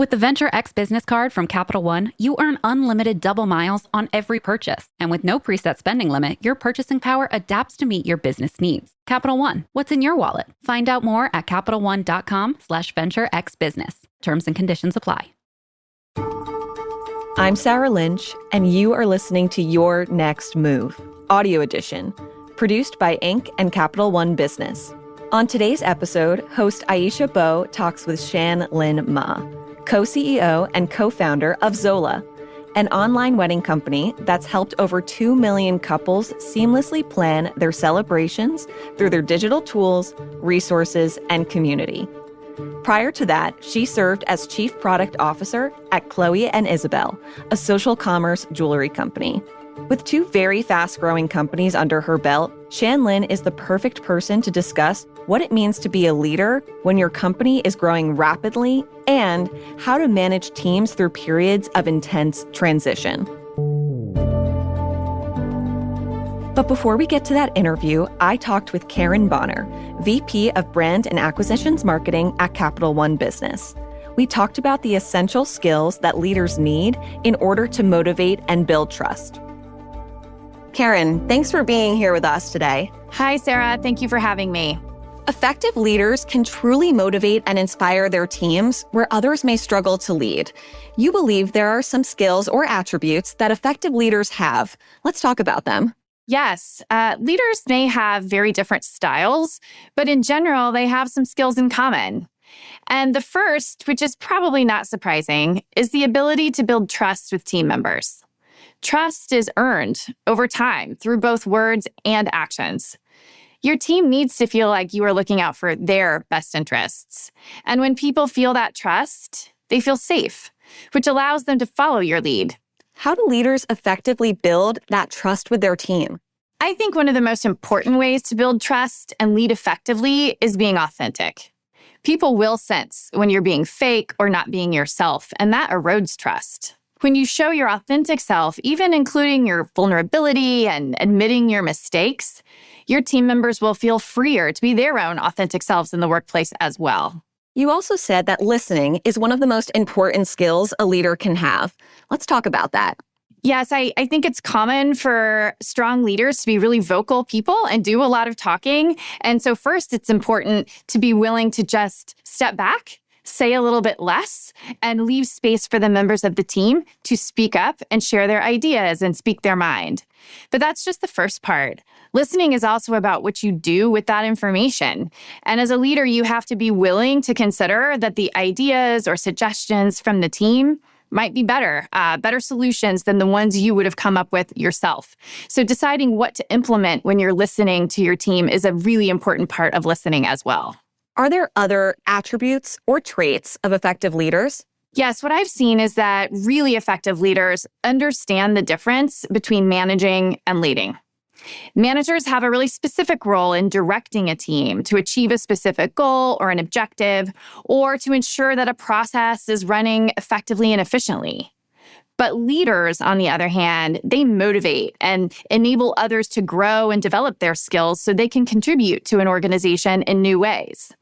With the Venture X business card from Capital One, you earn unlimited double miles on every purchase. And with no preset spending limit, your purchasing power adapts to meet your business needs. Capital One, what's in your wallet? Find out more at CapitalOne.com/VentureXBusiness. Terms and conditions apply. I'm Sarah Lynch, and you are listening to Your Next Move, Audio Edition, produced by Inc. and Capital One Business. On today's episode, host Aisha Bowe talks with Shan-Lyn Ma, co-CEO and co-founder of Zola, an online wedding company that's helped over 2 million couples seamlessly plan their celebrations through their digital tools, resources, and community. Prior to that, she served as Chief Product Officer at Chloe and Isabel, a social commerce jewelry company. With 2 very fast-growing companies under her belt, Shan-Lyn is the perfect person to discuss what it means to be a leader when your company is growing rapidly and how to manage teams through periods of intense transition. But before we get to that interview, I talked with Karen Bonner, VP of Brand and Acquisitions Marketing at Capital One Business. We talked about the essential skills that leaders need in order to motivate and build trust. Karen, thanks for being here with us today. Hi, Sarah. Thank you for having me. Effective leaders can truly motivate and inspire their teams where others may struggle to lead. You believe there are some skills or attributes that effective leaders have. Let's talk about them. Yes, leaders may have very different styles, but in general, they have some skills in common. And the first, which is probably not surprising, is the ability to build trust with team members. Trust is earned over time through both words and actions. Your team needs to feel like you are looking out for their best interests. And when people feel that trust, they feel safe, which allows them to follow your lead. How do leaders effectively build that trust with their team? I think one of the most important ways to build trust and lead effectively is being authentic. People will sense when you're being fake or not being yourself, and that erodes trust. When you show your authentic self, even including your vulnerability and admitting your mistakes, your team members will feel freer to be their own authentic selves in the workplace as well. You also said that listening is one of the most important skills a leader can have. Let's talk about that. Yes, I think it's common for strong leaders to be really vocal people and do a lot of talking. And so first, it's important to be willing to just step back, say a little bit less, and leave space for the members of the team to speak up and share their ideas and speak their mind. But that's just the first part. Listening is also about what you do with that information. And as a leader, you have to be willing to consider that the ideas or suggestions from the team might be better solutions than the ones you would have come up with yourself. So deciding what to implement when you're listening to your team is a really important part of listening as well. Are there other attributes or traits of effective leaders? Yes, what I've seen is that really effective leaders understand the difference between managing and leading. Managers have a really specific role in directing a team to achieve a specific goal or an objective, or to ensure that a process is running effectively and efficiently. But leaders, on the other hand, they motivate and enable others to grow and develop their skills so they can contribute to an organization in new ways.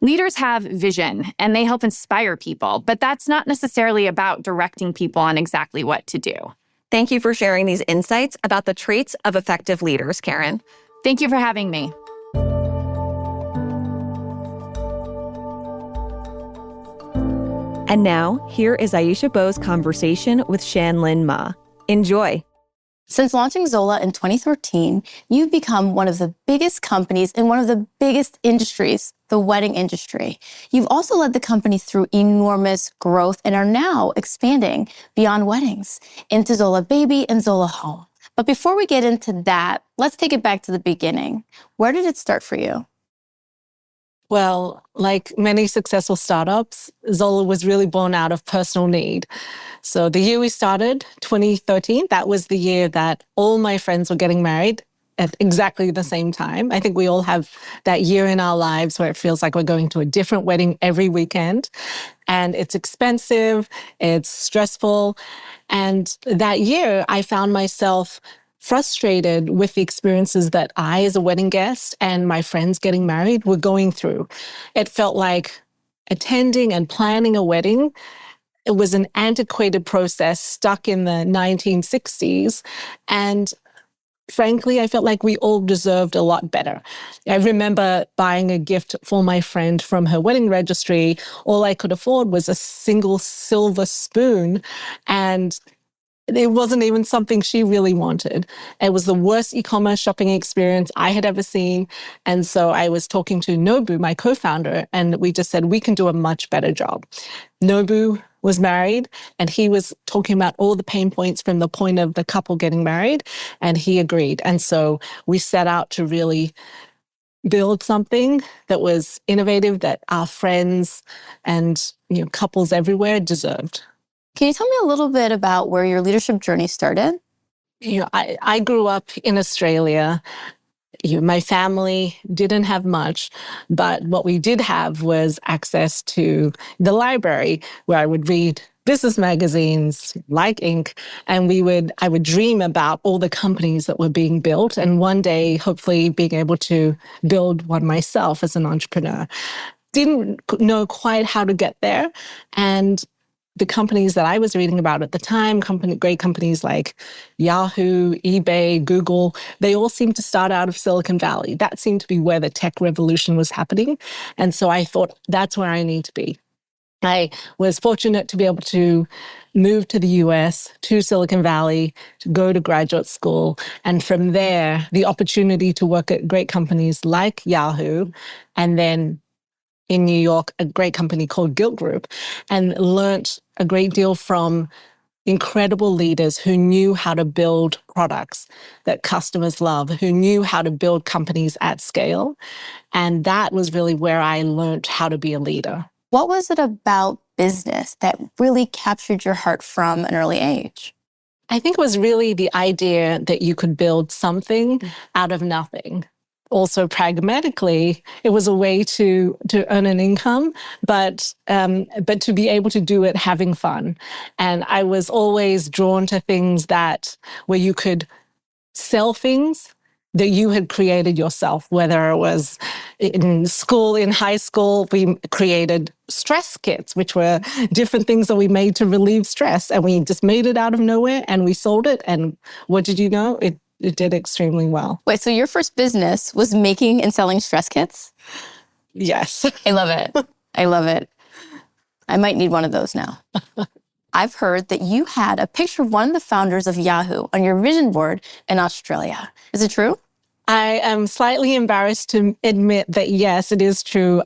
Leaders have vision and they help inspire people, but that's not necessarily about directing people on exactly what to do. Thank you for sharing these insights about the traits of effective leaders, Karen. Thank you for having me. And now, here is Aisha Bowe's conversation with Shan-Lyn Ma. Enjoy. Since launching Zola in 2013, you've become one of the biggest companies in one of the biggest industries, the wedding industry. You've also led the company through enormous growth and are now expanding beyond weddings into Zola Baby and Zola Home. But before we get into that, let's take it back to the beginning. Where did it start for you? Well, like many successful startups, Zola was really born out of personal need. So the year we started, 2013, that was the year that all my friends were getting married at exactly the same time. I think we all have that year in our lives where it feels like we're going to a different wedding every weekend. And it's expensive, it's stressful. And that year, I found myself frustrated with the experiences that I, as a wedding guest, and my friends getting married were going through. It felt like attending and planning a wedding it was an antiquated process stuck in the 1960s. And frankly, I felt like we all deserved a lot better. I remember buying a gift for my friend from her wedding registry. All I could afford was a single silver spoon, and it wasn't even something she really wanted. It was the worst e-commerce shopping experience I had ever seen. And so I was talking to Nobu, my co-founder, and we just said, we can do a much better job. Nobu was married, and he was talking about all the pain points from the point of the couple getting married, and he agreed. And so we set out to really build something that was innovative, that our friends and couples everywhere deserved. Can you tell me a little bit about where your leadership journey started? I grew up in Australia. My family didn't have much, but what we did have was access to the library, where I would read business magazines like Inc. And I would dream about all the companies that were being built, and one day, hopefully, being able to build one myself as an entrepreneur. Didn't know quite how to get there. And the companies that I was reading about at the time, great companies like Yahoo, eBay, Google, they all seemed to start out of Silicon Valley. That seemed to be where the tech revolution was happening. And so I thought, that's where I need to be. I was fortunate to be able to move to the US, to Silicon Valley, to go to graduate school. And from there, the opportunity to work at great companies like Yahoo, and then in New York, a great company called Gilt Group, and learnt a great deal from incredible leaders who knew how to build products that customers love, who knew how to build companies at scale. And that was really where I learned how to be a leader. What was it about business that really captured your heart from an early age? I think it was really the idea that you could build something out of nothing. Also, pragmatically, it was a way to earn an income, but to be able to do it having fun. And I was always drawn to things where you could sell things that you had created yourself, whether it was in school, in high school, we created stress kits, which were different things that we made to relieve stress. And we just made it out of nowhere and we sold it. And what did you know? It did extremely well. Wait, so your first business was making and selling stress kits? Yes. I love it. I love it. I might need one of those now. I've heard that you had a picture of one of the founders of Yahoo on your vision board in Australia. Is it true? I am slightly embarrassed to admit that, yes, it is true.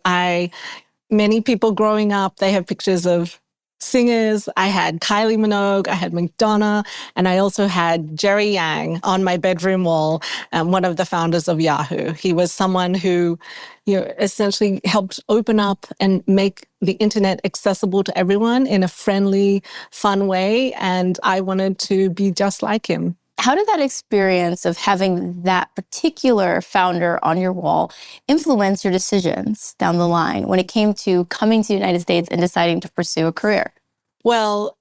Many people growing up, they have pictures of singers. I had Kylie Minogue, I had Madonna, and I also had Jerry Yang on my bedroom wall, one of the founders of Yahoo. He was someone who, essentially helped open up and make the internet accessible to everyone in a friendly, fun way. And I wanted to be just like him. How did that experience of having that particular founder on your wall influence your decisions down the line when it came to coming to the United States and deciding to pursue a career? Well,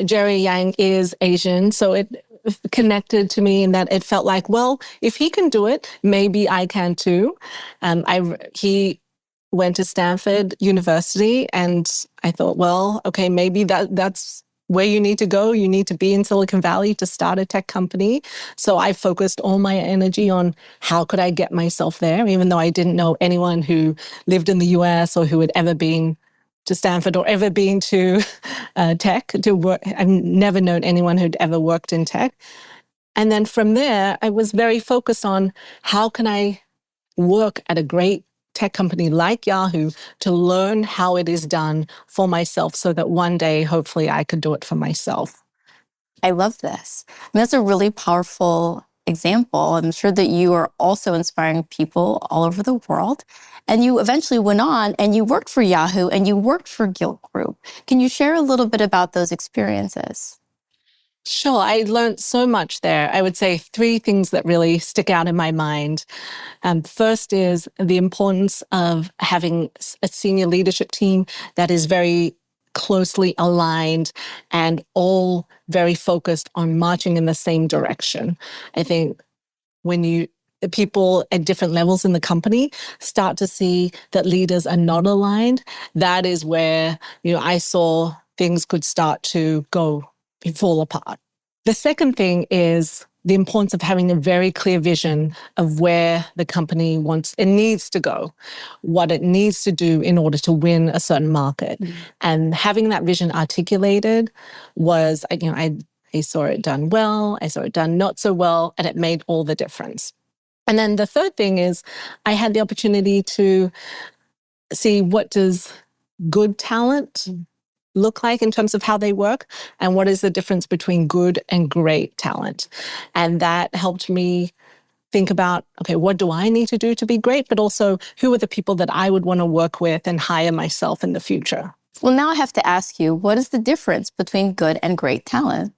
Jerry Yang is Asian, so it connected to me in that it felt like, well, if he can do it, maybe I can too. He went to Stanford University, and I thought, well, okay, maybe that's where you need to go. You need to be in Silicon Valley to start a tech company. So I focused all my energy on how could I get myself there, even though I didn't know anyone who lived in the US or who had ever been to Stanford or ever been to tech to work. I've never known anyone who'd ever worked in tech. And then from there, I was very focused on how can I work at a great tech company like Yahoo to learn how it is done for myself so that one day, hopefully, I could do it for myself. I love this. That's a really powerful example. I'm sure that you are also inspiring people all over the world. And you eventually went on and you worked for Yahoo and you worked for Gilt Group. Can you share a little bit about those experiences? Sure. I learned so much there. I would say 3 things that really stick out in my mind. First is the importance of having a senior leadership team that is very closely aligned and all very focused on marching in the same direction. I think when the people at different levels in the company start to see that leaders are not aligned, that is where, I saw things could start to fall apart. The second thing is the importance of having a very clear vision of where the company wants and needs to go, what it needs to do in order to win a certain market. And having that vision articulated was, I saw it done well, I saw it done not so well, and it made all the difference. And then the third thing is I had the opportunity to see what does good talent look like in terms of how they work, and what is the difference between good and great talent. And that helped me think about, okay, what do I need to do to be great? But also, who are the people that I would want to work with and hire myself in the future? Well, now I have to ask you, what is the difference between good and great talent?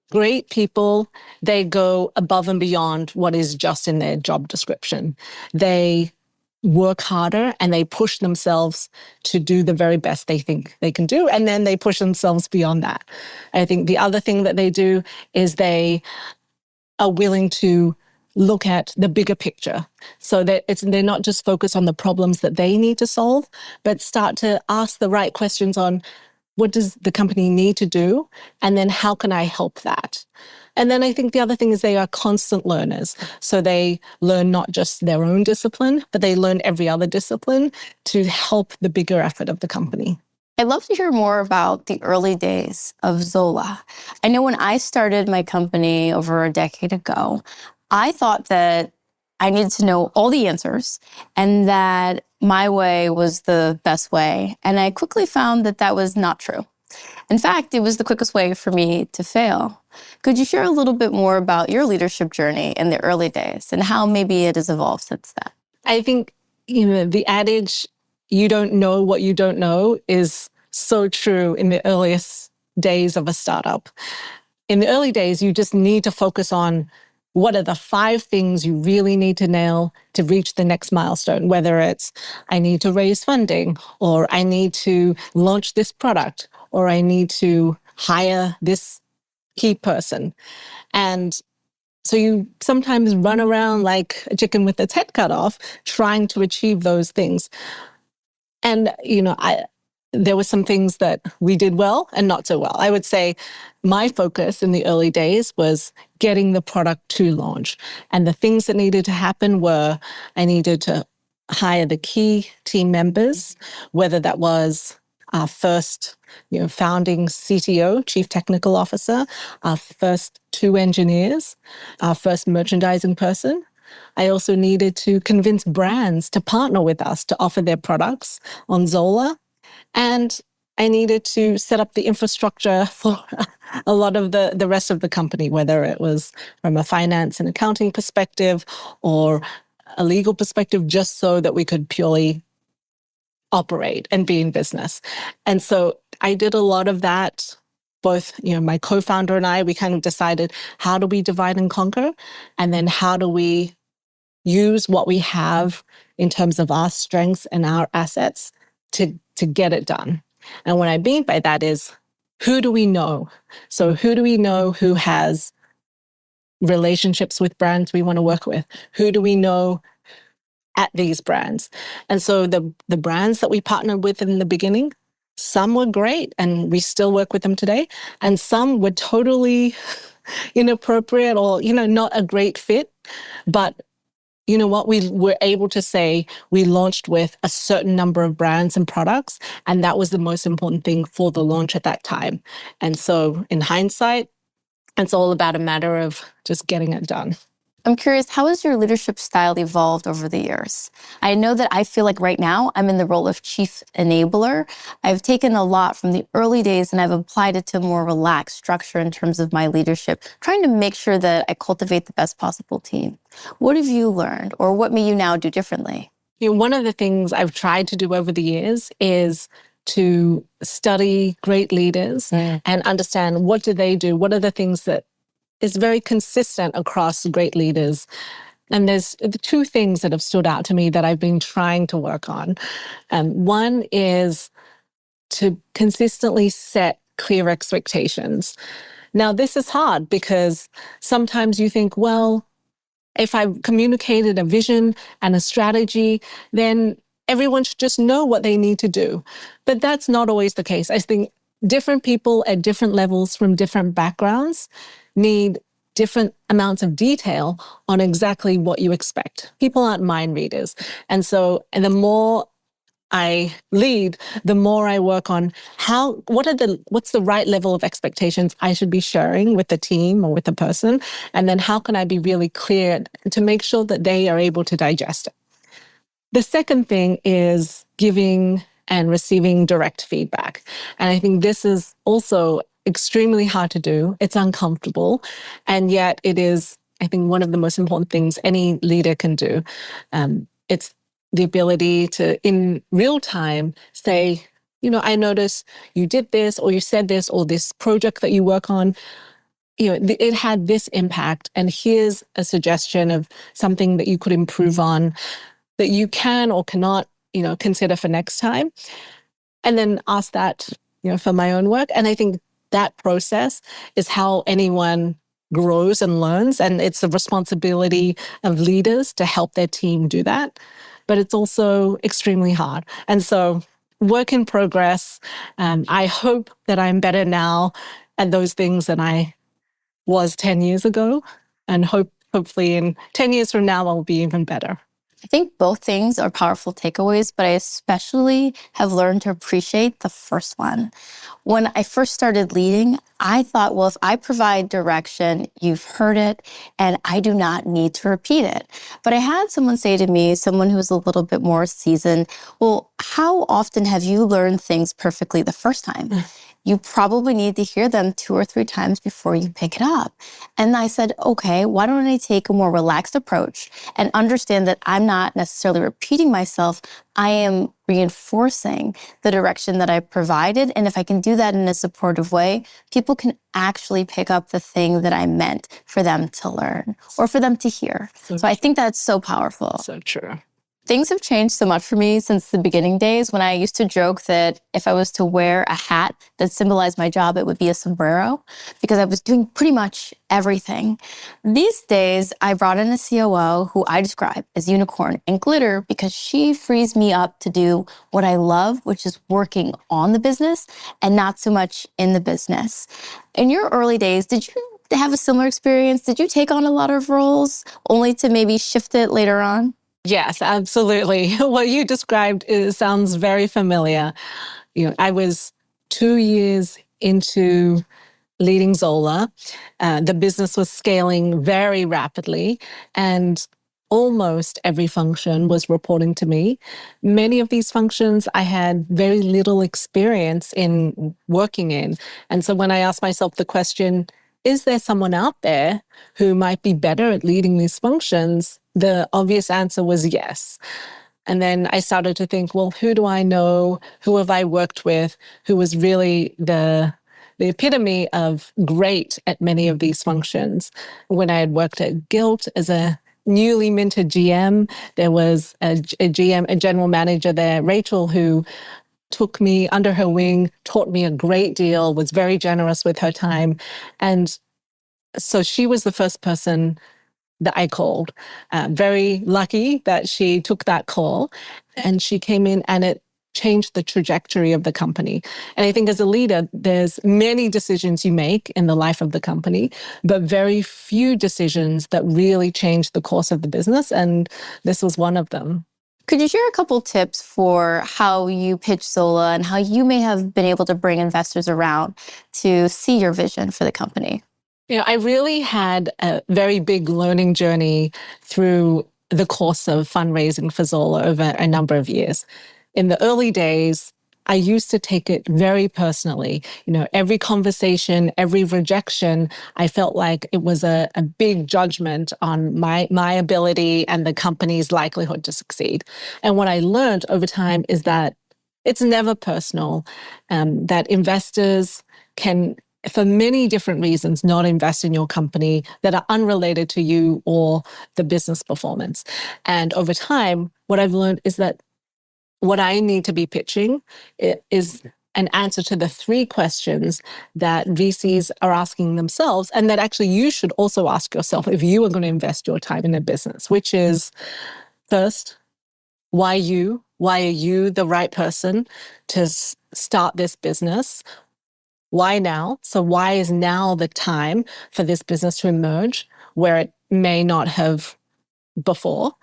Great people, they go above and beyond what is just in their job description. They work harder and they push themselves to do the very best they think they can do. And then they push themselves beyond that. I think the other thing that they do is they are willing to look at the bigger picture, so that they're not just focused on the problems that they need to solve, but start to ask the right questions on what does the company need to do, and then how can I help that? And then I think the other thing is they are constant learners. So they learn not just their own discipline, but they learn every other discipline to help the bigger effort of the company. I'd love to hear more about the early days of Zola. I know when I started my company over a decade ago, I thought that I needed to know all the answers and that my way was the best way. And I quickly found that that was not true. In fact, it was the quickest way for me to fail. Could you share a little bit more about your leadership journey in the early days and how maybe it has evolved since then? I think, the adage, you don't know what you don't know, is so true in the earliest days of a startup. In the early days, you just need to focus on what are the 5 things you really need to nail to reach the next milestone, whether it's I need to raise funding, or I need to launch this product, or I need to hire this key person. And so you sometimes run around like a chicken with its head cut off, trying to achieve those things. And, there were some things that we did well and not so well. I would say my focus in the early days was getting the product to launch. And the things that needed to happen were I needed to hire the key team members, whether that was our first founding CTO, Chief Technical Officer, our first 2 engineers, our first merchandising person. I also needed to convince brands to partner with us to offer their products on Zola. And I needed to set up the infrastructure for a lot of the rest of the company, whether it was from a finance and accounting perspective or a legal perspective, just so that we could purely operate and be in business. And so I did a lot of that. Both, my co-founder and I, we kind of decided, how do we divide and conquer? And then how do we use what we have in terms of our strengths and our assets to get it done? And what I mean by that is, who do we know? So who do we know who has relationships with brands we want to work with? Who do we know at these brands? And so the brands that we partnered with in the beginning, some were great and we still work with them today. And some were totally inappropriate or, not a great fit. But you know what? We were able to say we launched with a certain number of brands and products, and that was the most important thing for the launch at that time. And so in hindsight, it's all about a matter of just getting it done. I'm curious, how has your leadership style evolved over the years? I know that I feel like right now I'm in the role of chief enabler. I've taken a lot from the early days and I've applied it to more relaxed structure in terms of my leadership, trying to make sure that I cultivate the best possible team. What have you learned, or what may you now do differently? One of the things I've tried to do over the years is to study great leaders and understand, what do they do? What are the things that is very consistent across great leaders? And there's the 2 things that have stood out to me that I've been trying to work on. One is to consistently set clear expectations. Now, this is hard because sometimes you think, well, if I've communicated a vision and a strategy, then everyone should just know what they need to do. But that's not always the case. I think different people at different levels from different backgrounds need different amounts of detail on exactly what you expect. People aren't mind readers. And the more I lead, the more I work on what's the right level of expectations I should be sharing with the team or with the person. And then how can I be really clear to make sure that they are able to digest it. The second thing is giving and receiving direct feedback. And I think this is also extremely hard to do. It's uncomfortable. And yet it is, I think, one of the most important things any leader can do. It's the ability to, in real time, say, I notice you did this, or you said this, or this project that you work on, it had this impact. And here's a suggestion of something that you could improve on that you can or cannot, consider for next time. And then ask that, for my own work. And I think that process is how anyone grows and learns. And it's the responsibility of leaders to help their team do that. But it's also extremely hard. And so work in progress. I hope that I'm better now at those things than I was 10 years ago. And hopefully in 10 years from now, I'll be even better. I think both things are powerful takeaways, but I especially have learned to appreciate the first one. When I first started leading, I thought, well, if I provide direction, you've heard it, and I do not need to repeat it. But I had someone say to me, someone who's a little bit more seasoned, well, how often have you learned things perfectly the first time? You probably need to hear them 2 or 3 times before you pick it up. And I said, okay, why don't I take a more relaxed approach and understand that I'm not necessarily repeating myself. I am reinforcing the direction that I provided. And if I can do that in a supportive way, people can actually pick up the thing that I meant for them to learn or for them to hear. So I think that's so powerful. So true. Things have changed so much for me since the beginning days when I used to joke that if I was to wear a hat that symbolized my job, it would be a sombrero because I was doing pretty much everything. These days, I brought in a COO who I describe as unicorn and glitter because she frees me up to do what I love, which is working on the business and not so much in the business. In your early days, did you have a similar experience? Did you take on a lot of roles only to maybe shift it later on? Yes, absolutely. What you described sounds very familiar. I was 2 years into leading Zola. The business was scaling very rapidly, and almost every function was reporting to me. Many of these functions I had very little experience in working in. And so when I asked myself the question, is there someone out there who might be better at leading these functions? The obvious answer was yes. And then I started to think, well, who do I know? Who have I worked with? Who was really the epitome of great at many of these functions? When I had worked at Gilt as a newly minted GM, there was a general manager there, Rachel, who took me under her wing, taught me a great deal, was very generous with her time. And so she was the first person that I called. Very lucky that she took that call, and she came in and it changed the trajectory of the company. And I think as a leader, there's many decisions you make in the life of the company, but very few decisions that really change the course of the business. And this was one of them. Could you share a couple tips for how you pitch Zola and how you may have been able to bring investors around to see your vision for the company? I really had a very big learning journey through the course of fundraising for Zola over a number of years. In the early days, I used to take it very personally. Every conversation, every rejection, I felt like it was a big judgment on my ability and the company's likelihood to succeed. And what I learned over time is that it's never personal, that investors can, for many different reasons, not invest in your company that are unrelated to you or the business performance. And over time, what I've learned is that what I need to be pitching is an answer to the 3 questions that VCs are asking themselves, and that actually you should also ask yourself if you are going to invest your time in a business, which is, first, why you? Why are you the right person to start this business? Why now? So why is now the time for this business to emerge where it may not have before?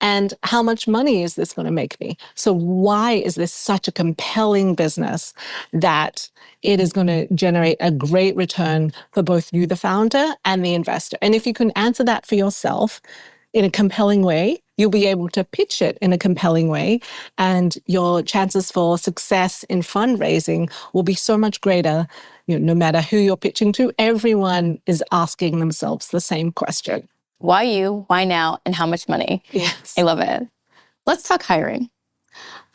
And how much money is this going to make me? So why is this such a compelling business that it is going to generate a great return for both you, the founder, and the investor? And if you can answer that for yourself in a compelling way, you'll be able to pitch it in a compelling way. And your chances for success in fundraising will be so much greater. No matter who you're pitching to, everyone is asking themselves the same question. Why you, why now, and how much money? Yes. I love it. Let's talk hiring.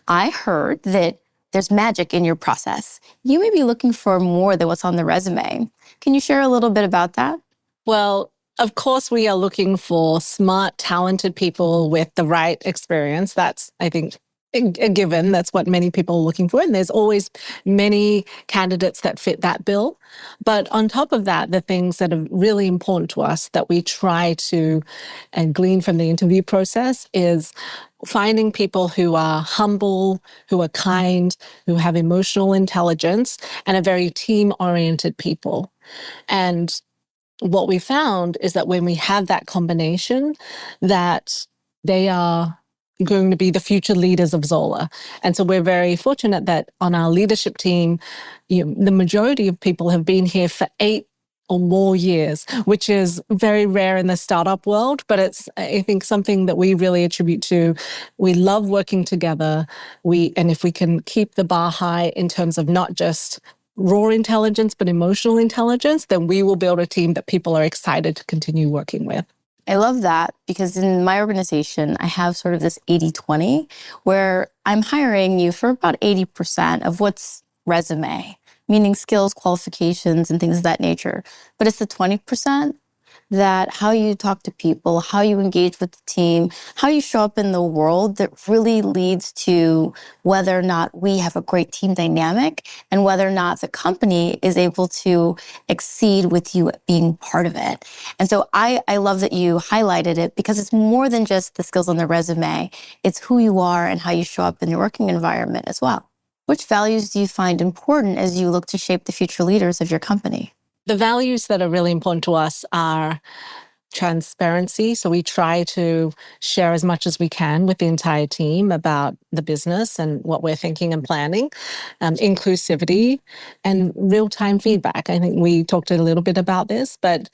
I heard that there's magic in your process. You may be looking for more than what's on the resume. Can you share a little bit about that? Well, of course, we are looking for smart, talented people with the right experience. That's, I think, a given. That's what many people are looking for. And there's always many candidates that fit that bill. But on top of that, the things that are really important to us that we try to glean from the interview process is finding people who are humble, who are kind, who have emotional intelligence, and are very team-oriented people. And what we found is that when we have that combination, that they are going to be the future leaders of Zola. And so we're very fortunate that on our leadership team, the majority of people have been here for 8 or more years, which is very rare in the startup world, but it's, I think, something that we really attribute to. We love working together. And if we can keep the bar high in terms of not just raw intelligence, but emotional intelligence, then we will build a team that people are excited to continue working with. I love that because in my organization, I have sort of this 80-20 where I'm hiring you for about 80% of what's resume, meaning skills, qualifications, and things of that nature. But it's the 20% that how you talk to people, how you engage with the team, how you show up in the world that really leads to whether or not we have a great team dynamic and whether or not the company is able to exceed with you being part of it. And so I love that you highlighted it because it's more than just the skills on the resume. It's who you are and how you show up in your working environment as well. Which values do you find important as you look to shape the future leaders of your company? The values that are really important to us are transparency. So we try to share as much as we can with the entire team about the business and what we're thinking and planning, inclusivity and real-time feedback. I think we talked a little bit about this, but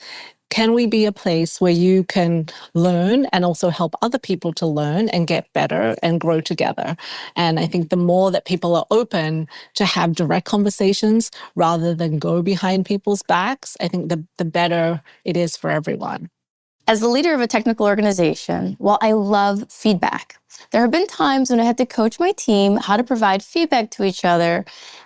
can we be a place where you can learn and also help other people to learn and get better and grow together? And I think the more that people are open to have direct conversations rather than go behind people's backs, I think the better it is for everyone. As the leader of a technical organization, while I love feedback, there have been times when I had to coach my team how to provide feedback to each other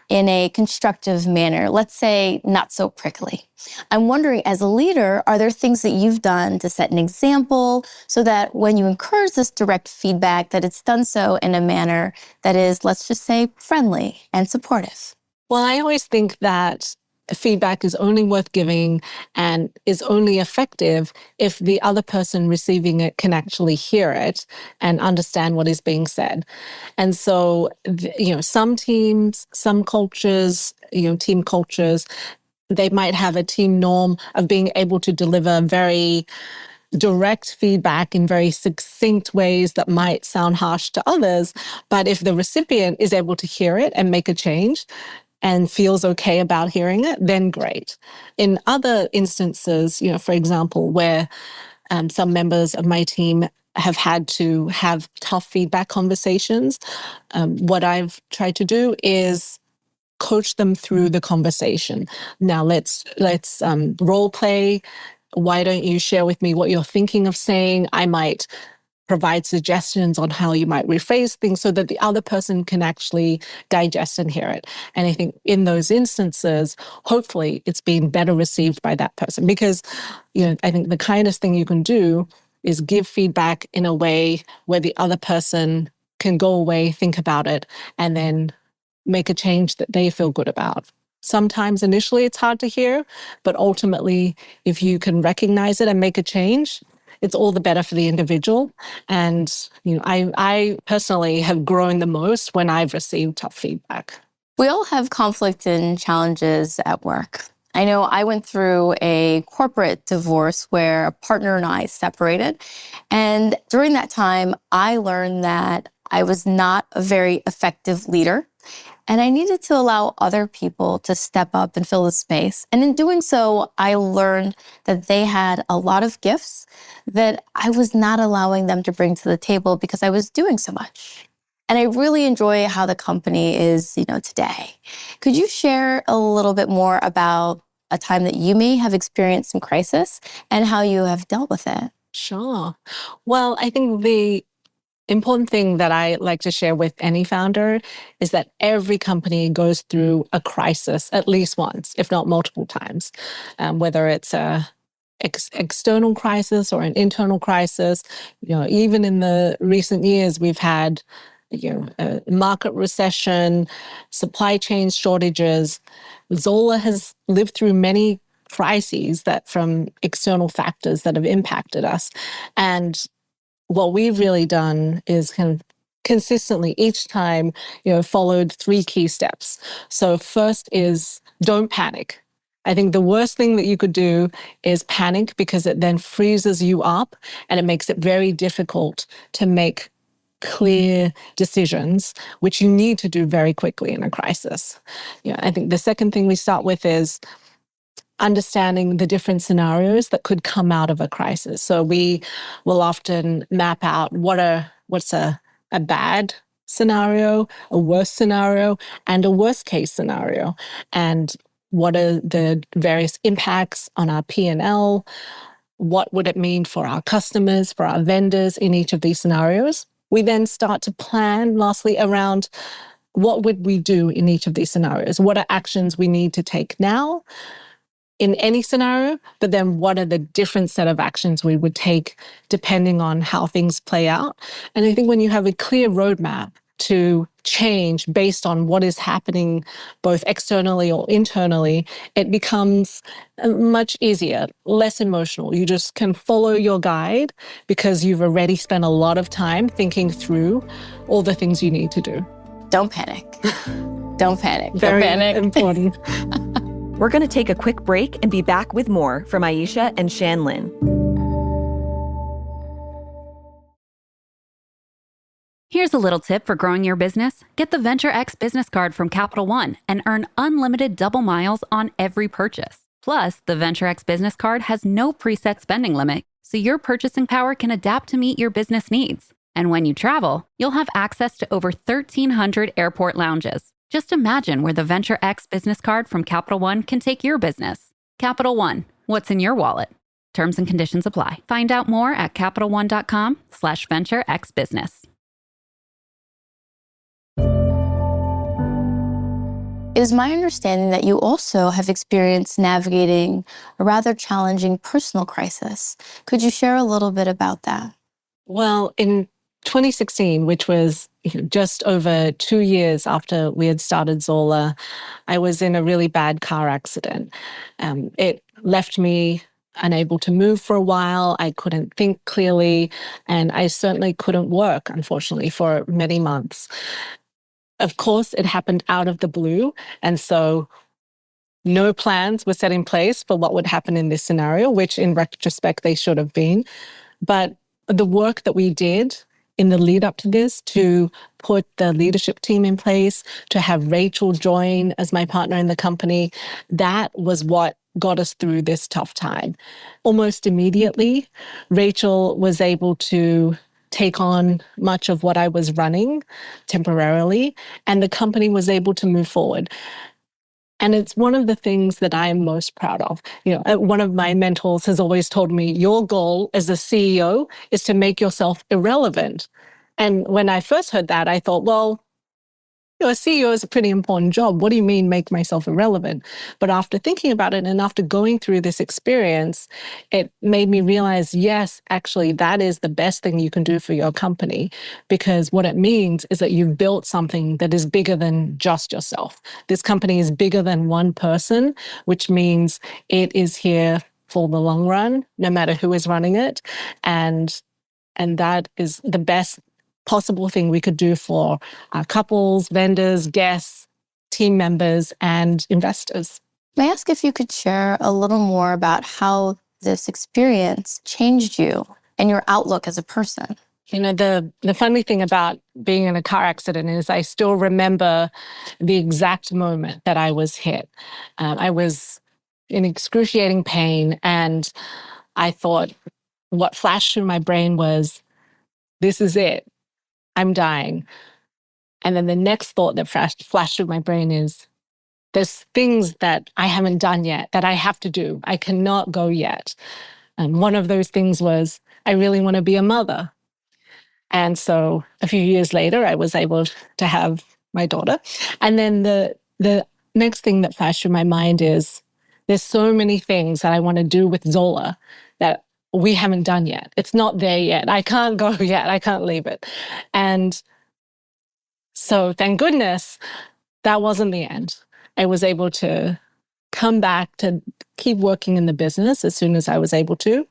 in a constructive manner, let's say not so prickly. I'm wondering, as a leader, are there things that you've done to set an example so that when you encourage this direct feedback, that it's done so in a manner that is, let's just say, friendly and supportive? Well, I always think that feedback is only worth giving and is only effective if the other person receiving it can actually hear it and understand what is being said. And so, some teams, some cultures, team cultures, they might have a team norm of being able to deliver very direct feedback in very succinct ways that might sound harsh to others. But if the recipient is able to hear it and make a change, and feels okay about hearing it, then great. In other instances, for example, where some members of my team have had to have tough feedback conversations, what I've tried to do is coach them through the conversation. Now let's role play. Why don't you share with me what you're thinking of saying? I might provide suggestions on how you might rephrase things so that the other person can actually digest and hear it. And I think in those instances, hopefully it's been better received by that person because, I think the kindest thing you can do is give feedback in a way where the other person can go away, think about it, and then make a change that they feel good about. Sometimes initially it's hard to hear, but ultimately, if you can recognize it and make a change, it's all the better for the individual. And, I personally have grown the most when I've received tough feedback. We all have conflict and challenges at work. I know I went through a corporate divorce where a partner and I separated. And during that time, I learned that I was not a very effective leader. And I needed to allow other people to step up and fill the space. And in doing so, I learned that they had a lot of gifts that I was not allowing them to bring to the table because I was doing so much. And I really enjoy how the company is, today. Could you share a little bit more about a time that you may have experienced some crisis and how you have dealt with it? Sure. Well, I think the important thing that I like to share with any founder is that every company goes through a crisis at least once, if not multiple times, whether it's a external crisis or an internal crisis. Even in the recent years, we've had a market recession, supply chain shortages. Zola has lived through many crises that from external factors that have impacted us. And what we've really done is kind of consistently each time, followed 3 key steps. So first is don't panic. I think the worst thing that you could do is panic because it then freezes you up and it makes it very difficult to make clear decisions, which you need to do very quickly in a crisis. I think the second thing we start with is understanding the different scenarios that could come out of a crisis. So we will often map out what's a bad scenario, a worst scenario, and a worst case scenario. And what are the various impacts on our P&L? What would it mean for our customers, for our vendors in each of these scenarios? We then start to plan, lastly, around what would we do in each of these scenarios? What are actions we need to take now in any scenario, but then what are the different set of actions we would take depending on how things play out? And I think when you have a clear roadmap to change based on what is happening both externally or internally, it becomes much easier, less emotional. You just can follow your guide because you've already spent a lot of time thinking through all the things you need to do. Don't panic. Don't panic. Very Don't panic. important. We're going to take a quick break and be back with more from Aisha and Shan-Lyn. Here's a little tip for growing your business. Get the Venture X business card from Capital One and earn unlimited double miles on every purchase. Plus, the Venture X business card has no preset spending limit, so your purchasing power can adapt to meet your business needs. And when you travel, you'll have access to over 1,300 airport lounges. Just imagine where the Venture X business card from Capital One can take your business. Capital One, what's in your wallet? Terms and conditions apply. Find out more at CapitalOne.com/VentureXBusiness. It is my understanding that you also have experienced navigating a rather challenging personal crisis. Could you share a little bit about that? Well, in 2016, which was just over 2 years after we had started Zola, I was in a really bad car accident. It left me unable to move for a while. I couldn't think clearly, and I certainly couldn't work, unfortunately, for many months. Of course, it happened out of the blue, and so no plans were set in place for what would happen in this scenario, which in retrospect they should have been. But the work that we did in the lead up to this to put the leadership team in place, to have Rachel join as my partner in the company, that was what got us through this tough time. Almost immediately, Rachel was able to take on much of what I was running temporarily, and the company was able to move forward. And it's one of the things that I am most proud of. One of my mentors has always told me, your goal as a CEO is to make yourself irrelevant. And when I first heard that, I thought, well, a CEO is a pretty important job. What do you mean make myself irrelevant? But after thinking about it and after going through this experience, it made me realize, yes, actually, that is the best thing you can do for your company, because what it means is that you've built something that is bigger than just yourself. This company is bigger than one person, which means it is here for the long run, no matter who is running it. And that is the best possible thing we could do for our couples, vendors, guests, team members, and investors. May I ask if you could share a little more about how this experience changed you and your outlook as a person? You know, the funny thing about being in a car accident is I still remember the exact moment that I was hit. I was in excruciating pain, and I thought what flashed through my brain was, this is it. I'm dying. And then the next thought that flashed through my brain is, there's things that I haven't done yet that I have to do. I cannot go yet. And one of those things was, I really want to be a mother. And so a few years later, I was able to have my daughter. And then the next thing that flashed through my mind is, there's so many things that I want to do with Zola that we haven't done yet. It's not there yet. I can't go yet. I can't leave it. And so thank goodness that wasn't the end. I was able to come back to keep working in the business as soon as I was able to.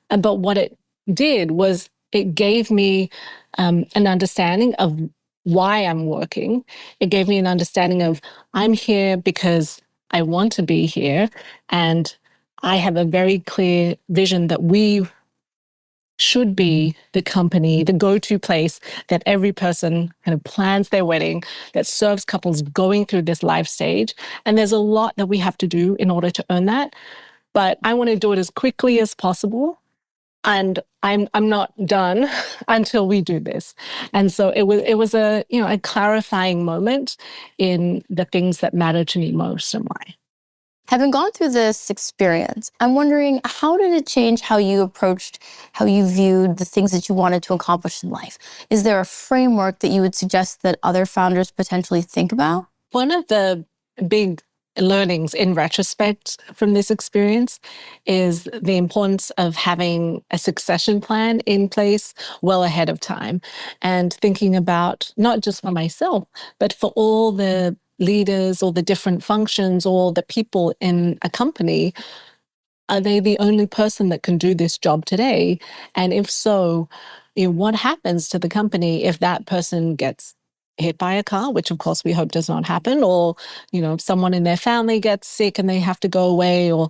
But what it did was it gave me an understanding of why I'm working. It gave me an understanding of, I'm here because I want to be here. And I have a very clear vision that we should be the company, the go-to place that every person kind of plans their wedding, that serves couples going through this life stage. And there's a lot that we have to do in order to earn that. But I want to do it as quickly as possible. And I'm not done until we do this. And so it was a clarifying moment in the things that matter to me most and why. Having gone through this experience, I'm wondering, how did it change how you approached, how you viewed the things that you wanted to accomplish in life? Is there a framework that you would suggest that other founders potentially think about? One of the big learnings in retrospect from this experience is the importance of having a succession plan in place well ahead of time, and thinking about not just for myself, but for all the leaders or the different functions or the people in a company. Are they the only person that can do this job today? And if so, what happens to the company if that person gets hit by a car, which of course we hope does not happen, or, someone in their family gets sick and they have to go away, or,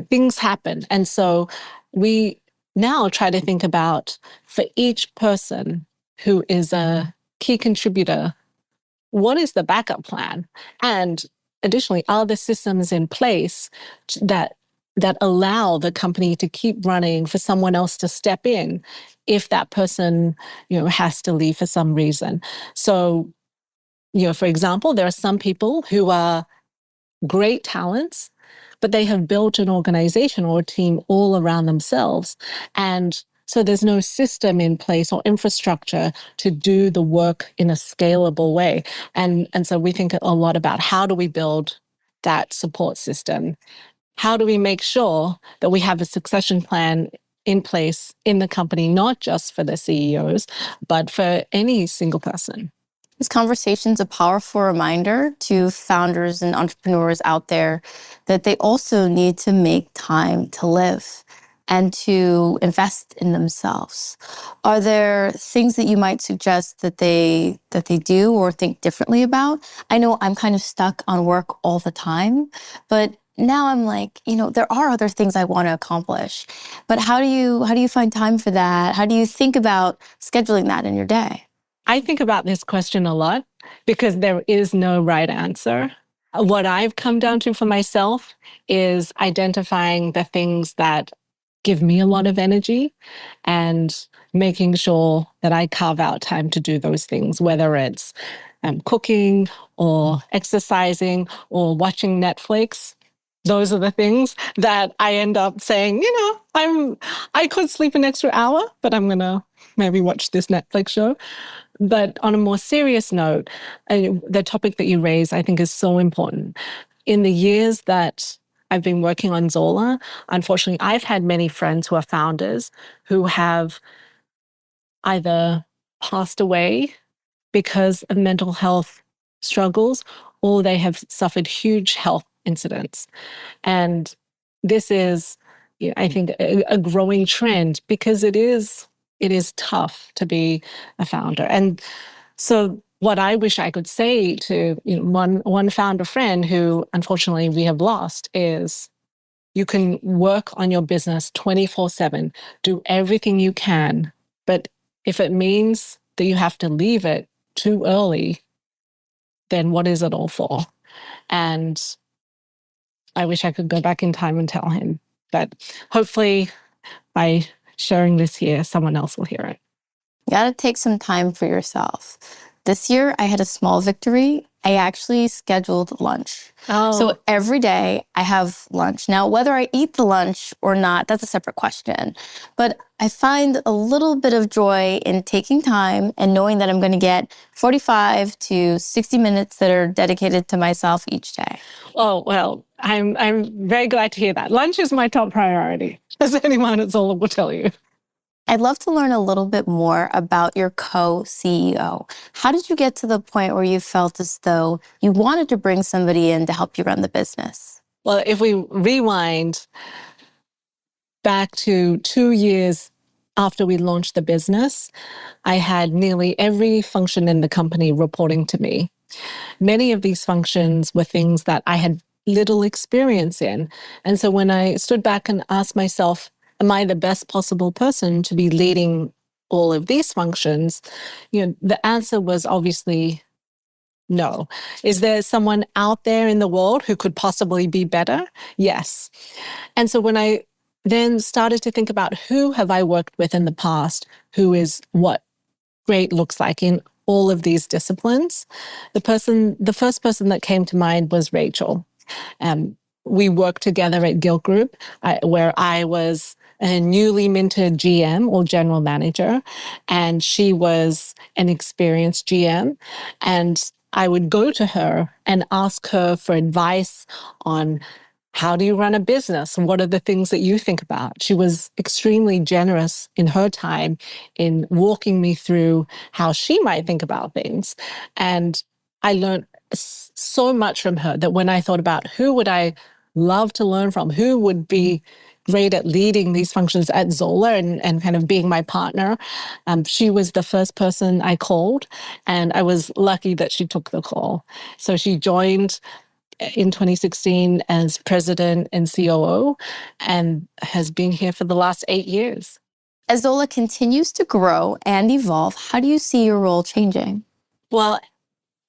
things happen. And so we now try to think about, for each person who is a key contributor, what is the backup plan? And additionally, are the systems in place that allow the company to keep running, for someone else to step in if that person, has to leave for some reason? So, for example, there are some people who are great talents, but they have built an organization or a team all around themselves. And so there's no system in place or infrastructure to do the work in a scalable way. And so we think a lot about, how do we build that support system? How do we make sure that we have a succession plan in place in the company, not just for the CEOs, but for any single person? This conversation's a powerful reminder to founders and entrepreneurs out there that they also need to make time to live and to invest in themselves. Are there things that you might suggest that they do or think differently about? I know I'm kind of stuck on work all the time, but now I'm like, there are other things I want to accomplish. But how do you find time for that? How do you think about scheduling that in your day? I think about this question a lot because there is no right answer. What I've come down to for myself is identifying the things that give me a lot of energy and making sure that I carve out time to do those things, whether it's cooking or exercising or watching Netflix. Those are the things that I end up saying, I could sleep an extra hour, but I'm going to maybe watch this Netflix show. But on a more serious note, the topic that you raise, I think, is so important. In the years that I've been working on Zola, unfortunately, I've had many friends who are founders who have either passed away because of mental health struggles, or they have suffered huge health incidents. And this is I think, a growing trend because it is tough to be a founder. And so what I wish I could say to one founder friend who unfortunately we have lost is you can work on your business 24/7, do everything you can, but if it means that you have to leave it too early, then what is it all for? And I wish I could go back in time and tell him. But hopefully by sharing this here, someone else will hear it. You got to take some time for yourself. This year, I had a small victory. I actually scheduled lunch. Oh. So every day I have lunch. Now, whether I eat the lunch or not, that's a separate question. But I find a little bit of joy in taking time and knowing that I'm going to get 45 to 60 minutes that are dedicated to myself each day. Oh, well, I'm very glad to hear that. Lunch is my top priority, as anyone at Zola will tell you. I'd love to learn a little bit more about your co-CEO. How did you get to the point where you felt as though you wanted to bring somebody in to help you run the business? Well, if we rewind back to 2 years after we launched the business, I had nearly every function in the company reporting to me. Many of these functions were things that I had little experience in. And so when I stood back and asked myself, am I the best possible person to be leading all of these functions? The answer was obviously no. Is there someone out there in the world who could possibly be better? Yes. And so when I then started to think about who have I worked with in the past, who is what great looks like in all of these disciplines, the first person that came to mind was Rachel. We worked together at Guild Group, where I was a newly minted GM or general manager, and she was an experienced GM. And I would go to her and ask her for advice on how do you run a business? What are the things that you think about? She was extremely generous in her time in walking me through how she might think about things. And I learned so much from her that when I thought about who would I love to learn from, who would be great at leading these functions at Zola and kind of being my partner, she was the first person I called, and I was lucky that she took the call. So she joined in 2016 as president and COO and has been here for the last 8 years. As Zola continues to grow and evolve, how do you see your role changing? Well,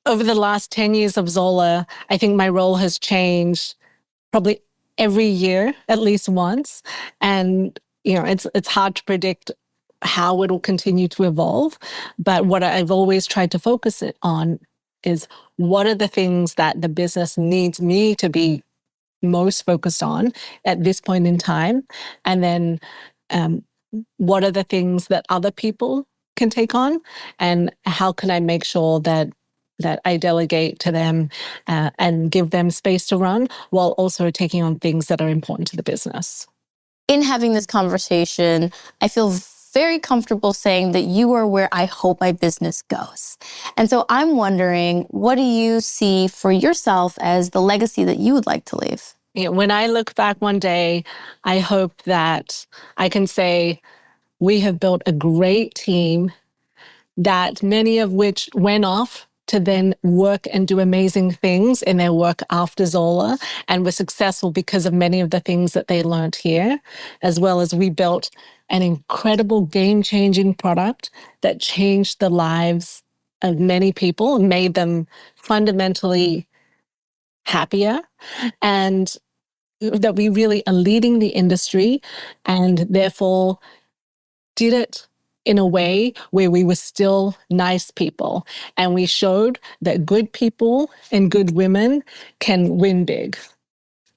over the last 10 years of Zola, I think my role has changed probably every year, at least once. And, it's hard to predict how it will continue to evolve. But what I've always tried to focus it on is what are the things that the business needs me to be most focused on at this point in time? And then what are the things that other people can take on? And how can I make sure that I delegate to them and give them space to run while also taking on things that are important to the business? In having this conversation, I feel very comfortable saying that you are where I hope my business goes. And so I'm wondering, what do you see for yourself as the legacy that you would like to leave? When I look back one day, I hope that I can say we have built a great team that many of which went off to then work and do amazing things in their work after Zola and were successful because of many of the things that they learned here, as well as we built an incredible game-changing product that changed the lives of many people and made them fundamentally happier, and that we really are leading the industry and therefore did it in a way where we were still nice people. And we showed that good people and good women can win big.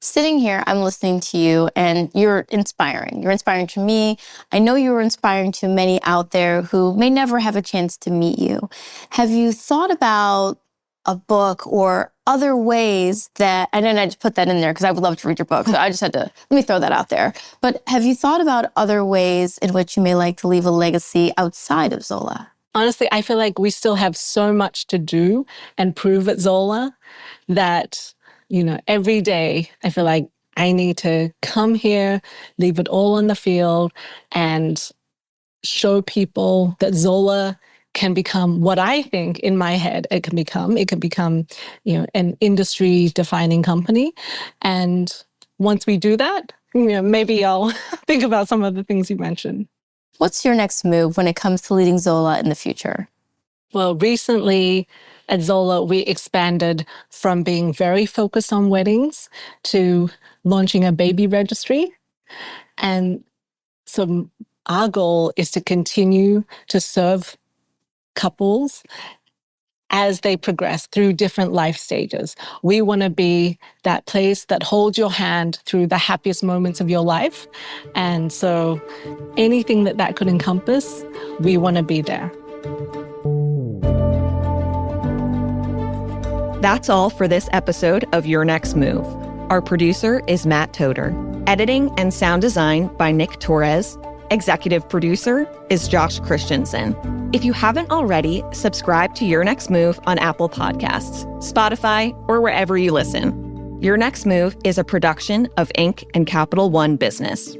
Sitting here, I'm listening to you and you're inspiring. You're inspiring to me. I know you were inspiring to many out there who may never have a chance to meet you. Have you thought about a book or other ways that, and then I just put that in there because I would love to read your book. So I just had to, let me throw that out there. But have you thought about other ways in which you may like to leave a legacy outside of Zola? Honestly, I feel like we still have so much to do and prove at Zola that, every day I feel like I need to come here, leave it all on the field, and show people that Zola can become what I think in my head it can become. It can become, an industry-defining company. And once we do that, maybe I'll think about some of the things you mentioned. What's your next move when it comes to leading Zola in the future? Well, recently at Zola, we expanded from being very focused on weddings to launching a baby registry. And so our goal is to continue to serve couples as they progress through different life stages. We want to be that place that holds your hand through the happiest moments of your life. And so anything that could encompass, we want to be there. That's all for this episode of Your Next Move. Our producer is Matt Toder. Editing and sound design by Nick Torres. Executive producer is Josh Christensen. If you haven't already, subscribe to Your Next Move on Apple Podcasts, Spotify, or wherever you listen. Your Next Move is a production of Inc. and Capital One Business.